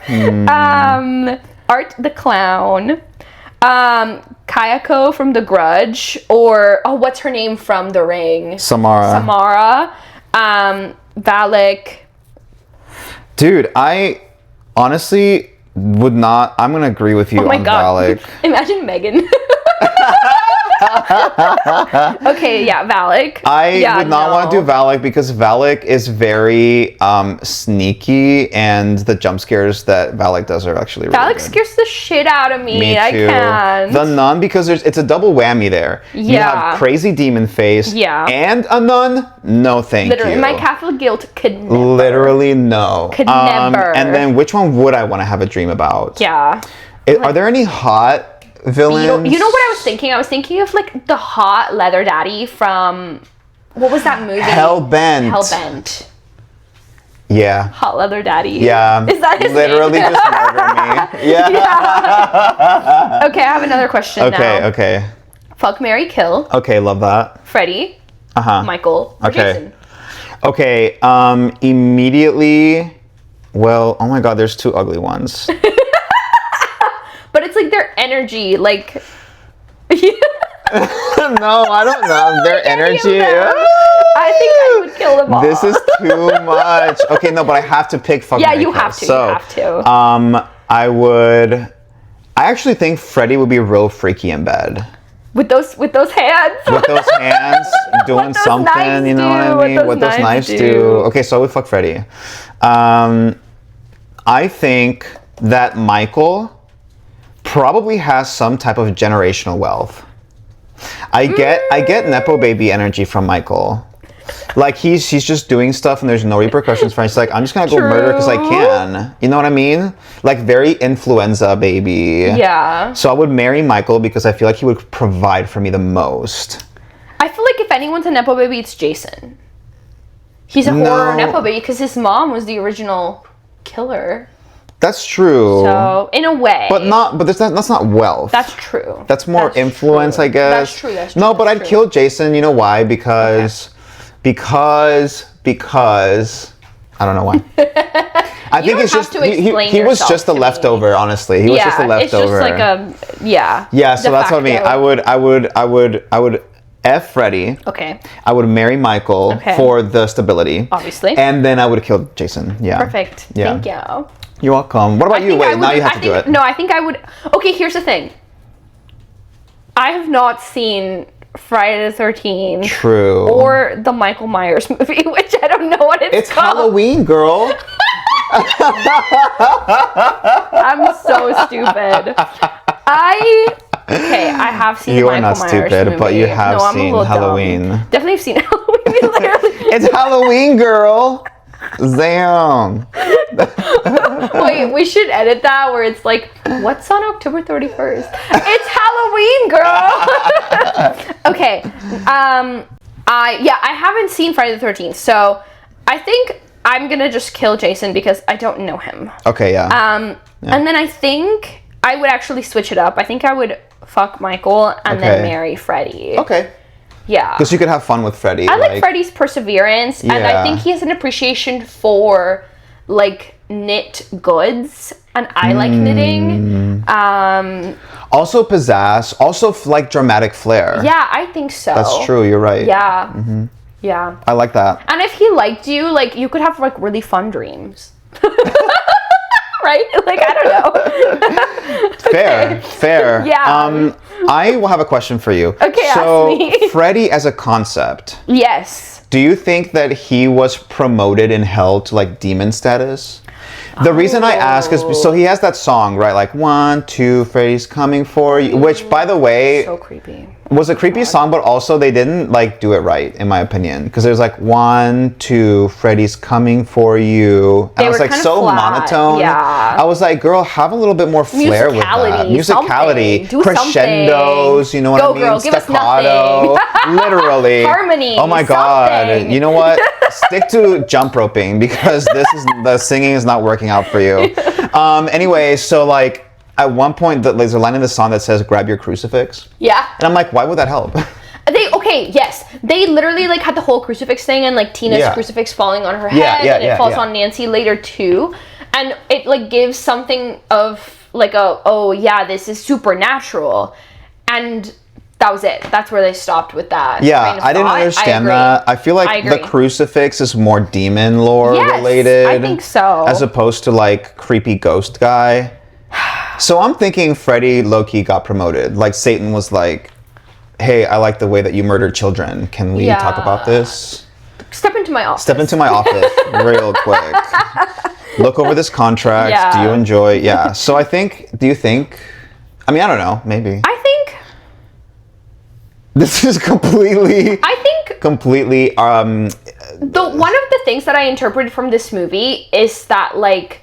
Art the Clown, Kayako from The Grudge, or, what's her name from The Ring? Samara. Valak. Dude, I honestly would not. I'm gonna agree with you Oh my on god. Valak. Imagine Megan. Okay, yeah, Valak. I would not want to do Valak because Valak is very sneaky, and the jump scares that Valak does are actually really Valak good. scares the shit out of me. Me too. I can't. The nun, because it's a double whammy there. You Yeah. have crazy demon face. Yeah. And a nun. No, thank Literally, you. my Catholic guilt could never. Literally no. Could never. And then which one would I want to have a dream about? Yeah. Are there any hot villains? You know what I was thinking? I was thinking of, like, the hot leather daddy from, what was that movie? Hellbent. Hellbent. Yeah. Hot leather daddy. Yeah. Is that his Literally name? just murder me. Yeah. Okay, I have another question now. Okay. Fuck, marry, kill. Okay, love that. Freddy, Uh-huh. Michael, or Okay. Jason. Okay, immediately, well, oh my god, there's two ugly ones. energy, like. No, I don't know. Their energy. I think I would kill them all. This is too much. Okay, no, but I have to pick fucking Yeah, you Michael. have to. You have to. I actually think Freddie would be real freaky in bed. With those hands. With those hands, doing those something, knives you know what I mean? What those knives do. Okay, so I would fuck Freddie. I think that Michael probably has some type of generational wealth. I get Nepo baby energy from Michael. Like he's just doing stuff and there's no repercussions for it. He's like, I'm just gonna go murder because I can. You know what I mean? Like very influenza baby. Yeah. So I would marry Michael because I feel like he would provide for me the most. I feel like if anyone's a Nepo baby, it's Jason. He's a horror Nepo baby because his mom was the original killer. That's true. So in a way. But that's not wealth. That's true. That's more influence, I guess. That's true. No, but I'd kill Jason. You know why? Because I don't know why. I think it's just he was just a leftover. Honestly, he was just a leftover. It's just like a Yeah, so that's what I mean. I would F Freddie. Okay. I would marry Michael for the stability. Obviously. And then I would kill Jason. Yeah. Perfect. Yeah. Thank you. You're welcome. What about you? Wait, now you have to do it. No, I think I would. Okay, here's the thing. I have not seen Friday the 13th. True. Or the Michael Myers movie, which I don't know what it's called. Halloween, girl. I'm so stupid. I have seen you the Michael Myers movie. You are not stupid, but you have seen Halloween. Definitely have seen Halloween. Literally. It's Halloween, girl. Damn. Wait, we should edit that where it's like, what's on October 31st? It's Halloween, girl. Okay. I haven't seen Friday the 13th, so I think I'm gonna just kill Jason because I don't know him. Okay, yeah. And then I think I would actually switch it up. I think I would fuck Michael and then marry Freddie. Okay. Yeah. Because you could have fun with Freddie. I like Freddie's perseverance, and I think he has an appreciation for like knit goods, and I like knitting. Also pizzazz, also like dramatic flair. Yeah, I think so. That's true, you're right. Yeah. Mm-hmm. Yeah. I like that. And if he liked you, like you could have like really fun dreams. Right? Like, I don't know. Fair. Yeah. I will have a question for you. Okay, so, ask me. Freddie as a concept. Yes. Do you think that he was promoted in hell to like demon status? The reason I ask is so he has that song, right? Like 1, 2, Freddy's coming for you, which by the way, so creepy. Was a creepy song, but also they didn't like do it right, in my opinion, because there's like 1, 2, Freddy's coming for you. And it was like so monotone. Yeah. I was like, girl, have a little bit more flair with that. Musicality, crescendos. Something. You know what I mean? Girl, give staccato, literally. Harmony. Oh my god! You know what? Stick to jump roping because the singing is not working out for you. Anyway, so like. At one point, there's a line in the song that says, grab your crucifix. Yeah. And I'm like, why would that help? They literally like had the whole crucifix thing and like Tina's crucifix falling on her head and it falls on Nancy later too. And it like gives something of like this is supernatural. And that was it. That's where they stopped with that. Yeah, I didn't understand that. I feel like the crucifix is more demon lore related. I think so. As opposed to like creepy ghost guy. So I'm thinking Freddy low-key got promoted. Like Satan was like, hey, I like the way that you murdered children. Can we talk about this? Step into my office. Step into my office real quick. Look over this contract. Yeah. Do you enjoy? Yeah. So I don't know. Maybe. I think. This is completely. One of the things that I interpreted from this movie is that like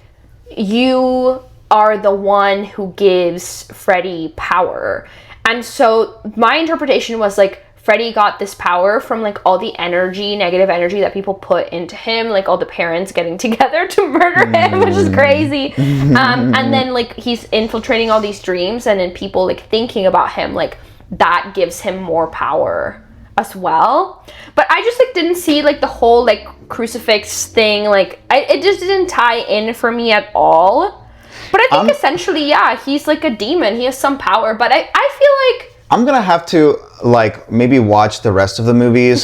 you are the one who gives Freddy power. And so my interpretation was like Freddy got this power from like all the negative energy that people put into him, like all the parents getting together to murder him, which is crazy. And then like he's infiltrating all these dreams and then people like thinking about him, like that gives him more power as well. But I just like didn't see like the whole like crucifix thing, like it just didn't tie in for me at all. But I think essentially, yeah, he's like a demon. He has some power. But I feel like I'm gonna have to like maybe watch the rest of the movies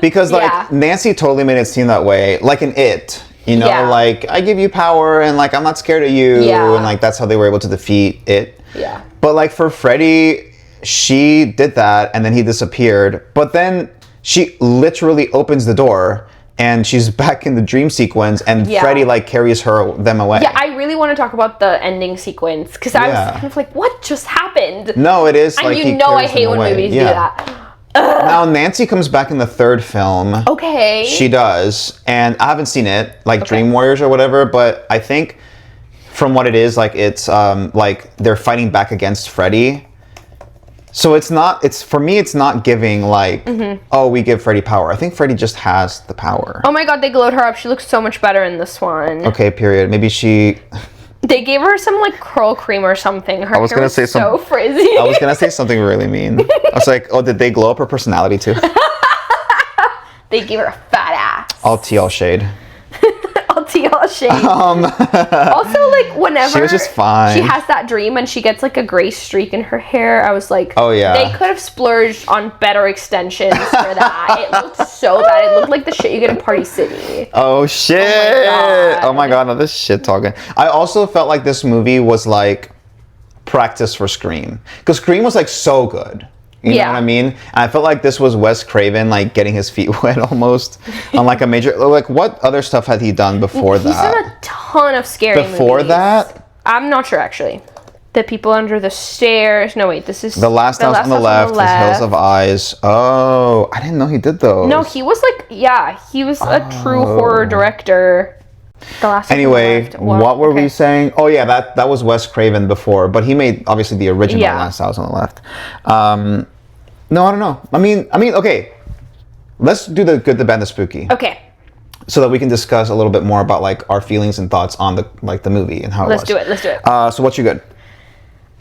because like Nancy totally made it seem that way, like in It. You know, like I give you power and like I'm not scared of you, and like that's how they were able to defeat it. Yeah. But like for Freddy, she did that and then he disappeared. But then she literally opens the door and she's back in the dream sequence, and Freddy like carries them away. Yeah, I really want to talk about the ending sequence because I was kind of like, what just happened? No, it is and like you know I hate when movies do that. Now Nancy comes back in the third film. Okay. She does, and I haven't seen it, like Dream Warriors or whatever, but I think from what it is, like it's like they're fighting back against Freddy. So it's for me it's not giving like oh, we give Freddy power. I think Freddy just has the power. Oh my god, they glowed her up. She looks so much better in this one. Okay, period. Maybe they gave her some like curl cream or something. Her hair was so frizzy. I was gonna say something really mean. I was like, oh, did they glow up her personality too? They gave her a fat ass. All tea, all shade. All tea, all shade. Also, like whenever she was just fine. She has that dream and she gets like a gray streak in her hair. I was like, oh yeah. They could have splurged on better extensions for that. It looked so bad. It looked like the shit you get in Party City. Oh shit! Oh my god! Now this shit talking. I also felt like this movie was like practice for Scream, because Scream was like so good. You know what I mean? And I felt like this was Wes Craven like getting his feet wet almost on like a major, like what other stuff had he done before that? He's done a ton of scary movies. Before that? I'm not sure actually. The People Under the Stairs. No wait, this is The Last House on the Left, The Hills of Eyes. Oh, I didn't know he did those. No, he was like, he was a true horror director. The Last Anyway, what were we saying? Oh yeah, that was Wes Craven before, but he made obviously the original Last House on the Left. No, I don't know. I mean, okay. Let's do the good, the bad, the spooky. Okay. So that we can discuss a little bit more about like our feelings and thoughts on the movie and how it was. Let's do it. So what's your good?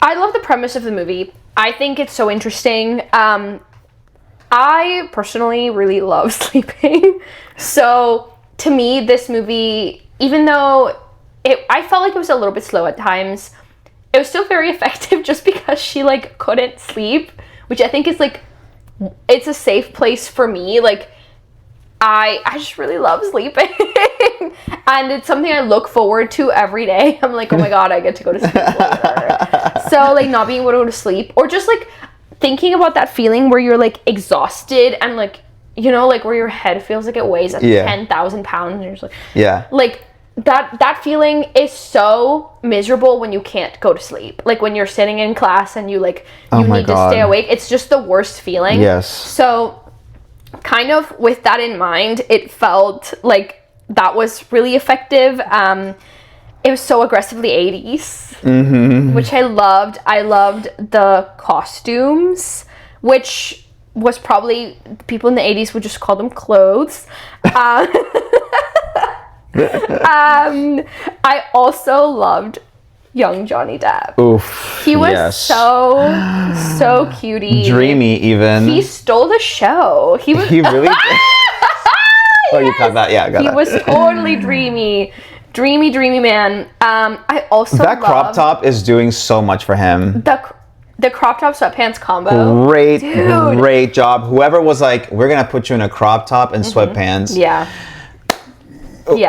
I love the premise of the movie. I think it's so interesting. I personally really love sleeping. So to me, this movie, even though I felt like it was a little bit slow at times, it was still very effective just because she like couldn't sleep, which I think is like, it's a safe place for me. Like I just really love sleeping. And it's something I look forward to every day. I'm like, oh my god, I get to go to sleep later. So like not being able to go to sleep, or just like thinking about that feeling where you're like exhausted and like, you know, like where your head feels like it weighs 10,000 pounds and you're just like, like that feeling is so miserable when you can't go to sleep. Like when you're sitting in class and you like, you need to stay awake. It's just the worst feeling. Yes. So kind of with that in mind, it felt like that was really effective. It was so aggressively 80s, which I loved. I loved the costumes, which was probably, people in the 80s would just call them clothes. I also loved young Johnny Depp. Oof. He was so cutie. Dreamy even. He stole the show. He really did. Oh, you got that? Yeah, I got that. He was totally dreamy. Dreamy man. I also that crop top is doing so much for him. The crop top sweatpants combo. Great job. Whoever was like, we're gonna put you in a crop top and sweatpants. Yeah.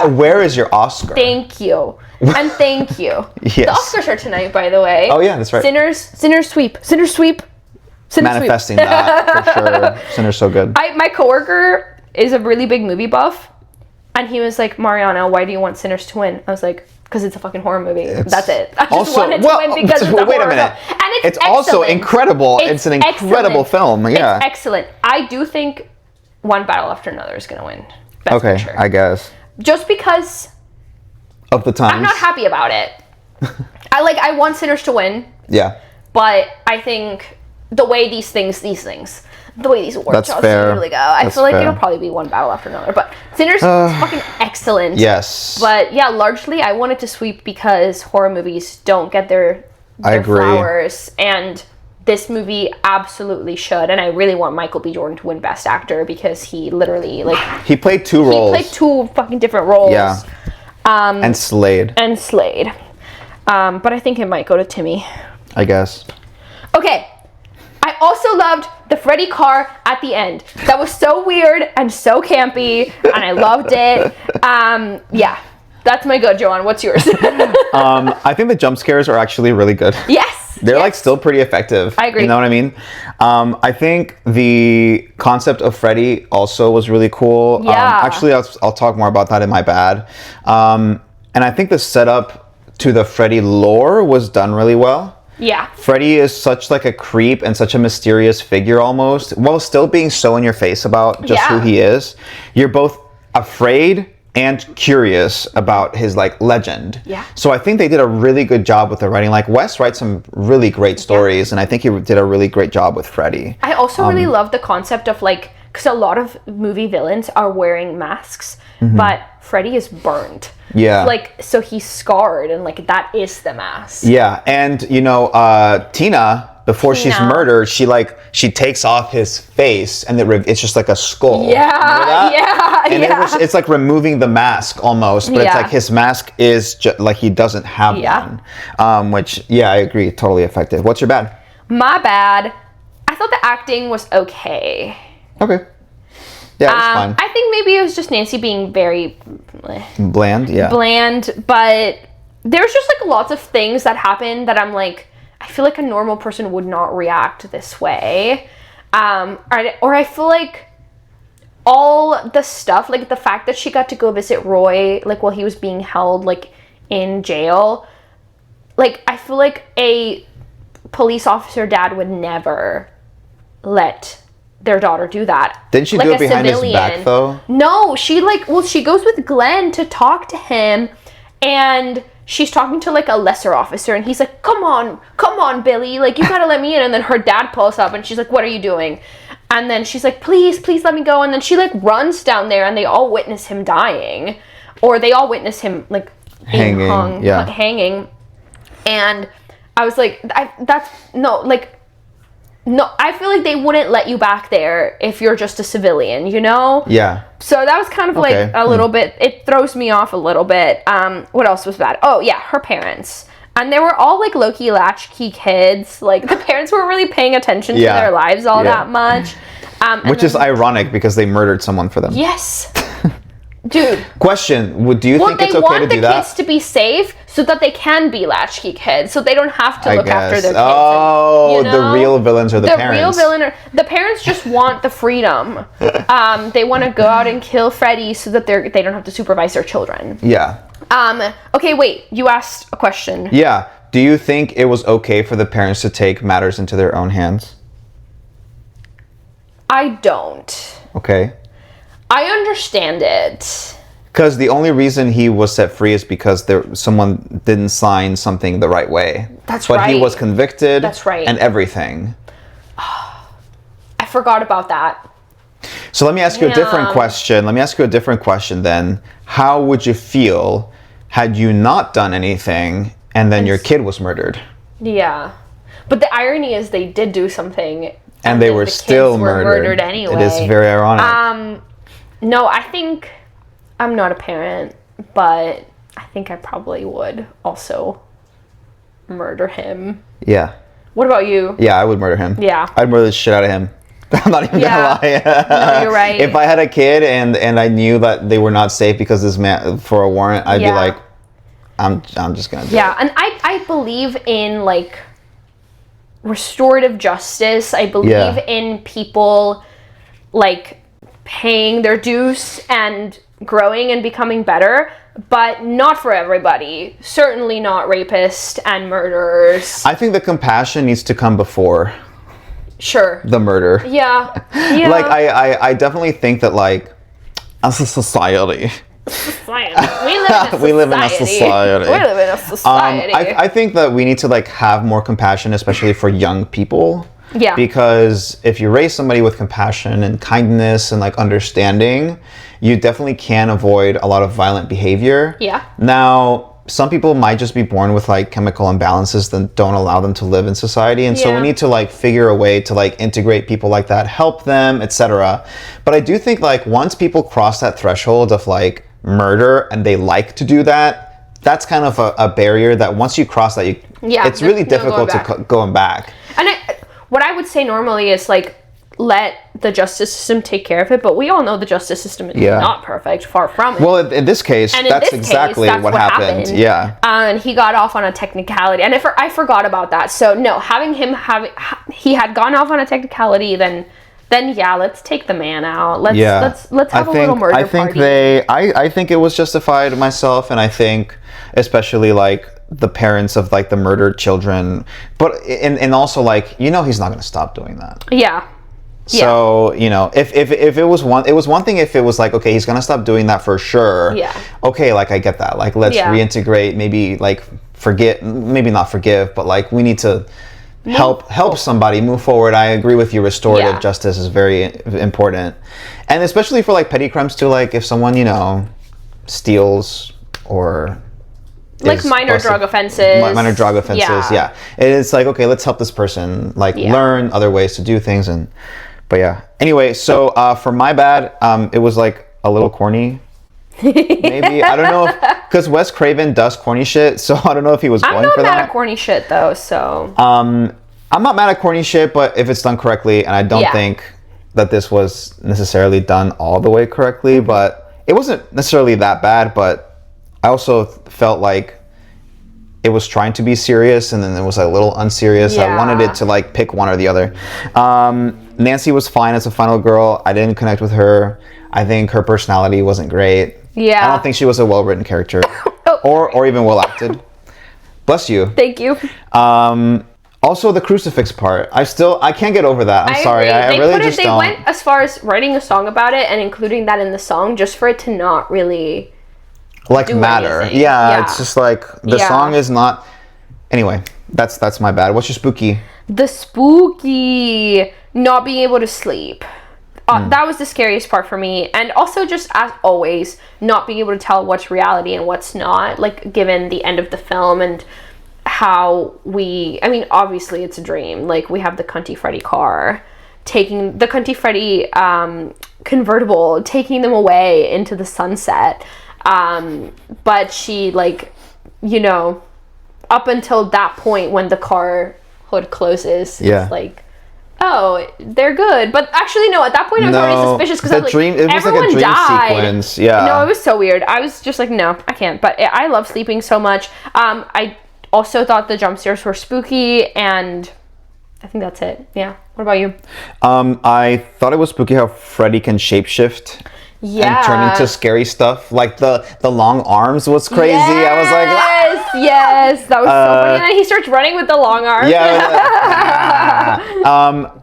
Where is your Oscar? Thank you. And thank you. Yes. The Oscars are tonight, by the way. Oh yeah, that's right. Sinners sweep. Manifesting that for sure. Sinners so good. My coworker is a really big movie buff, and he was like, Mariana, why do you want Sinners to win? I was like, because it's a fucking horror movie. That's it. I just wanted to win because it's a horror film. And it's also incredible. It's an incredible film. Yeah. It's excellent. I do think One Battle After Another is going to win. Best Picture. I guess. Just because of the times. I'm not happy about it. I want Sinners to win. Yeah. But I think the way the way these award shows usually go, I feel like it'll probably be One Battle After Another. But Sinners is fucking excellent. Yes. But yeah, largely I wanted to sweep because horror movies don't get their flowers, and this movie absolutely should. And I really want Michael B. Jordan to win Best Actor because he literally he played two roles. He played two fucking different roles. Yeah. And slayed. But I think it might go to Timmy. I guess. Okay. I also loved the Freddy car at the end. That was so weird and so campy, and I loved it. Yeah. That's my go, Joanne. What's yours? I think the jump scares are actually really good. Yes. They're like still pretty effective. I agree. You know what I mean? I think the concept of Freddy also was really cool. Yeah. Actually, I'll talk more about that in my bad. And I think the setup to the Freddy lore was done really well. Yeah. Freddy is such like a creep and such a mysterious figure almost, while still being so in your face about just who he is. You're both afraid and curious about his like legend. Yeah. So I think they did a really good job with the writing. Like Wes writes some really great stories, and I think he did a really great job with Freddy. I also really love the concept of like, because a lot of movie villains are wearing masks, but Freddy is burned. Yeah. Like, so he's scarred, and like that is the mask. Yeah, and you know, Tina, before she's murdered, she takes off his face, and it's just like a skull. Yeah, and it's like removing the mask almost, but it's like his mask is like he doesn't have one. Which, I agree, totally effective. What's your bad? My bad. I thought the acting was okay. Okay. Yeah, it's fine. I think maybe it was just Nancy being very bland. Yeah. Bland, but there's just like lots of things that happen that I'm like, I feel like a normal person would not react this way. Or I feel like all the stuff, like the fact that she got to go visit Roy, like while he was being held like in jail, like I feel like a police officer dad would never let their daughter do that. Didn't she like do it behind his back though? No, she goes with Glenn to talk to him, and she's talking to like a lesser officer, and he's like, come on, Billy, like you gotta let me in. And then her dad pulls up, and she's like, what are you doing? And then she's like, please let me go. And then she like runs down there, and they all witness him dying, or they all witness him like hanging. And I was like, no, I feel like they wouldn't let you back there if you're just a civilian, you know? Yeah. So that was kind of like a little bit, it throws me off a little bit. What else was bad? Oh yeah, her parents. And they were all like low-key latchkey kids. Like the parents weren't really paying attention to their lives all that much. Which is ironic because they murdered someone for them. Yes. Dude. Question, do you think it's okay to do that? They want the kids to be safe so that they can be latchkey kids, so they don't have to look after their kids. Oh, the real villains are the parents. The parents just want the freedom. They want to go out and kill Freddy so that they don't have to supervise their children. Yeah. Okay, wait. You asked a question. Yeah. Do you think it was okay for the parents to take matters into their own hands? I don't. Okay. I understand it. Because the only reason he was set free is because someone didn't sign something the right way. That's right. But he was convicted. That's right. And everything. I forgot about that. So let me ask you a different question. Then. How would you feel had you not done anything and then your kid was murdered? Yeah. But the irony is they did do something. And they were still murdered anyway. It is very ironic. No, I think I'm not a parent, but I think I probably would also murder him. Yeah. What about you? Yeah, I would murder him. Yeah. I'd murder the shit out of him. I'm not even gonna lie. No, you're right. If I had a kid and I knew that they were not safe because this man for a warrant, I'd be like, I'm just gonna do it. And I believe in like restorative justice. I believe in people like paying their dues and growing and becoming better, but not for everybody. Certainly not rapists and murderers. I think the compassion needs to come before the murder. Yeah. Like I definitely think that like as a society we live in a society. I think that we need to like have more compassion, especially for young people. Yeah. Because if you raise somebody with compassion and kindness and like understanding, you definitely can avoid a lot of violent behavior. Yeah. Now, some people might just be born with like chemical imbalances that don't allow them to live in society. And so we need to like figure a way to like integrate people like that, help them, etc. But I do think like once people cross that threshold of like murder and they like to do that, that's kind of a barrier that once you cross that, it's really difficult to going back. And what I would say normally is like, let the justice system take care of it, but we all know the justice system is not perfect, far from it. Well, in this case, that's exactly what happened. Yeah. And he got off on a technicality, and I forgot about that. So no, he had gone off on a technicality, then let's take the man out. Let's have a little murder party. I think it was justified myself, and I think especially like the parents of like the murdered children, but and also like he's not going to stop doing that. Yeah. So, if it was one thing if it was like, okay, he's going to stop doing that for sure. Yeah. Okay, like I get that. Like let's reintegrate, maybe like maybe not forgive, but like we need to help somebody move forward. I agree with you. Restorative justice is very important. And especially for like petty crimes too, like if someone, steals or like minor drug offenses. Minor drug offenses, yeah. It's like, okay, let's help this person like learn other ways to do things but yeah. Anyway, so for my bad, it was like a little corny. Maybe I don't know because Wes Craven does corny shit, so I don't know if he was going for that. I'm not mad at corny shit though, so. I'm not mad at corny shit, but if it's done correctly, and I don't think that this was necessarily done all the way correctly, but it wasn't necessarily that bad. But I also felt like it was trying to be serious, and then it was a little unserious. I wanted it to like pick one or the other. Nancy was fine as a final girl. I didn't connect with her. I think her personality wasn't great. Yeah. I don't think she was a well-written character or even well acted. Bless you. Thank you. Also the crucifix part. I can't get over that. I'm sorry. I really just don't. They went as far as writing a song about it and including that in the song just for it to not really like matter. Yeah, it's just like the song is not. Anyway, that's my bad. What's your spooky? The spooky not being able to sleep. That was the scariest part for me. And also just as always, not being able to tell what's reality and what's not, like given the end of the film and how obviously it's a dream. Like we have the Cunty Freddy car, taking the Cunty Freddy convertible, taking them away into the sunset. But she up until that point when the car hood closes, it's like, oh, they're good. But actually, no, at that point I was already suspicious because it was like a dream sequence. Yeah. No, it was so weird. I was just like, no, I can't. But I love sleeping so much. I also thought the jump scares were spooky, and I think that's it. Yeah. What about you? I thought it was spooky how Freddy can shapeshift. Yeah. And turn into scary stuff. Like the long arms was crazy. Yes, I was like, yes, that was so funny. And then he starts running with the long arms. Yeah.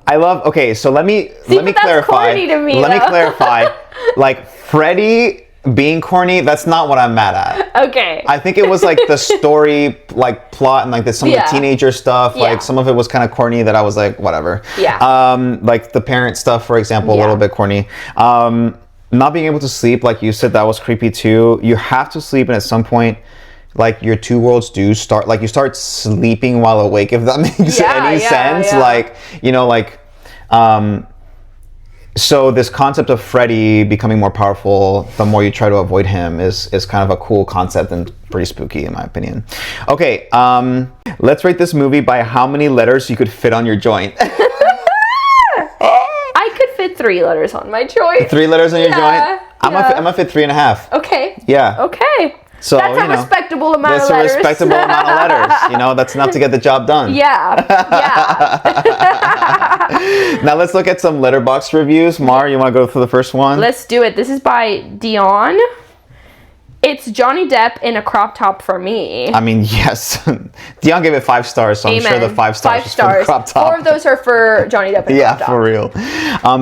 I love. Okay, so let me clarify. Corny to me, let me clarify. Like Freddy being corny, that's not what I'm mad at. Okay. I think it was like the story, like plot, and like some of the teenager stuff. Like some of it was kind of corny that I was like, whatever. Yeah. Like the parent stuff, for example, a little bit corny. Not being able to sleep, like you said, that was creepy too. You have to sleep, and at some point, like your two worlds do start. Like you start sleeping while awake, if that makes any sense. Yeah. So this concept of Freddy becoming more powerful the more you try to avoid him is kind of a cool concept and pretty spooky in my opinion. Okay, let's rate this movie by how many letters you could fit on your joint. I could fit 3 letters on my joint. 3 letters on your joint? I'm gonna fit 3.5. Okay. Yeah. Okay. So that's a respectable amount of letters. That's a respectable amount of letters. That's enough to get the job done. Yeah. Now let's look at some Letterboxd reviews. Mar, you want to go for the first one? Let's do it. This is by Dion. It's Johnny Depp in a crop top for me. I mean, yes. Dion gave it 5 stars, so Amen. I'm sure the 5 stars was for the crop top. 4 of those are for Johnny Depp in a crop top. For real.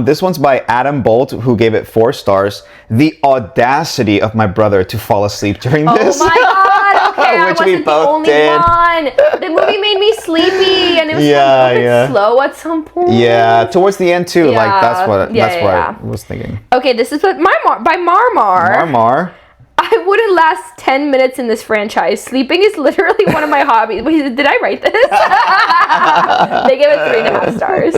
This one's by Adam Bolt, who gave it 4 stars. The audacity of my brother to fall asleep during this. Oh my god, okay, Which I wasn't we both the only did. one. The movie made me sleepy, and it was a little bit slow at some point. Yeah, towards the end too. Yeah. Like that's what I was thinking. Okay, this is by Marmar. Marmar. I wouldn't last 10 minutes in this franchise. Sleeping is literally one of my hobbies. Wait, did I write this? They gave it 3.5 stars.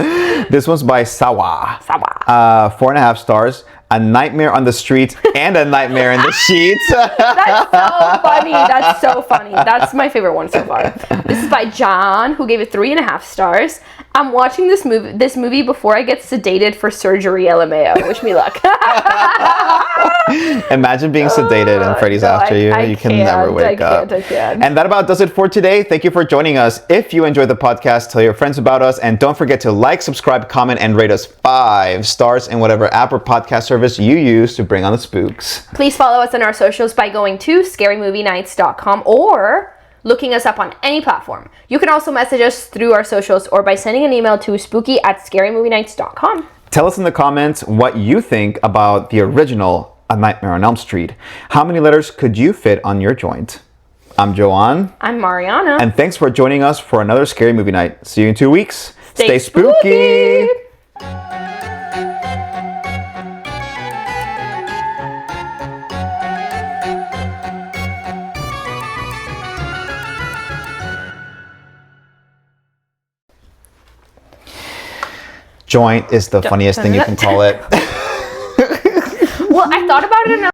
This one's by Sawa. 4.5 stars. A Nightmare on the Streets and A Nightmare in the Sheets. That's so funny. That's so funny. That's my favorite one so far. This is by John, who gave it 3.5 stars. I'm watching this movie before I get sedated for surgery, LMAO. Wish me luck. Imagine being sedated and Freddy's after you. You can never wake up. I can't. And that about does it for today. Thank you for joining us. If you enjoyed the podcast, tell your friends about us. And don't forget to like, subscribe, comment, and rate us 5 stars in whatever app or podcast service you use to bring on the spooks. Please follow us on our socials by going to scarymovienights.com or looking us up on any platform. You can also message us through our socials or by sending an email to spooky@scarymovienights.com. Tell us in the comments what you think about the original A Nightmare on Elm Street. How many letters could you fit on your joint? I'm Joan. I'm Mariana. And thanks for joining us for another Scary Movie Night. See you in 2 weeks. Stay spooky. Joint is the funniest thing you can call it. Well, I thought about it and